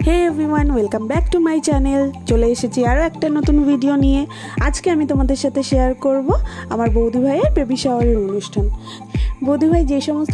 Hey everyone, welcome back to my channel. চলে এসেছি আরও একটা নতুন ভিডিও নিয়ে। আজকে আমি তোমাদের সাথে শেয়ার করব আমার বৌদি ভাইয়ের বেবি শাওয়ারের অনুষ্ঠান। বৌদি ভাই যে সমস্ত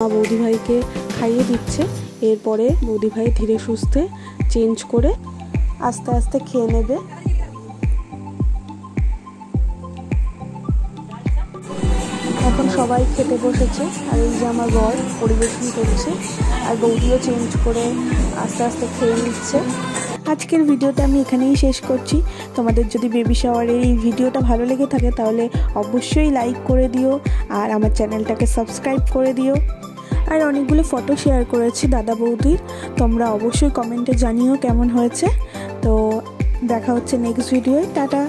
বৌদি ভাইকে খাইয়ে দিচ্ছে। এরপরে বৌদি ভাই ধীরে সুস্থে চেঞ্জ করে আস্তে আস্তে খেয়ে নেবে। এখন সবাই খেতে বসেছে, আর এই যে আমার বর পরিবেশন করছে, আর বৌদিও চেঞ্জ করে আস্তে আস্তে খেয়ে নিচ্ছে। আজকের ভিডিওটা আমি এখানেই শেষ করছি। তোমাদের যদি বেবি শাওয়ারের এই ভিডিওটা ভালো লেগে থাকে তাহলে অবশ্যই লাইক করে দিও, আর আমার চ্যানেলটাকে সাবস্ক্রাইব করে দিও। আর অনেকগুলো ফটো শেয়ার করেছি দাদা বৌদির, তোমরা অবশ্যই কমেন্টে জানিও কেমন হয়েছে। তো দেখা হচ্ছে নেক্সট ভিডিওয়। টাটা।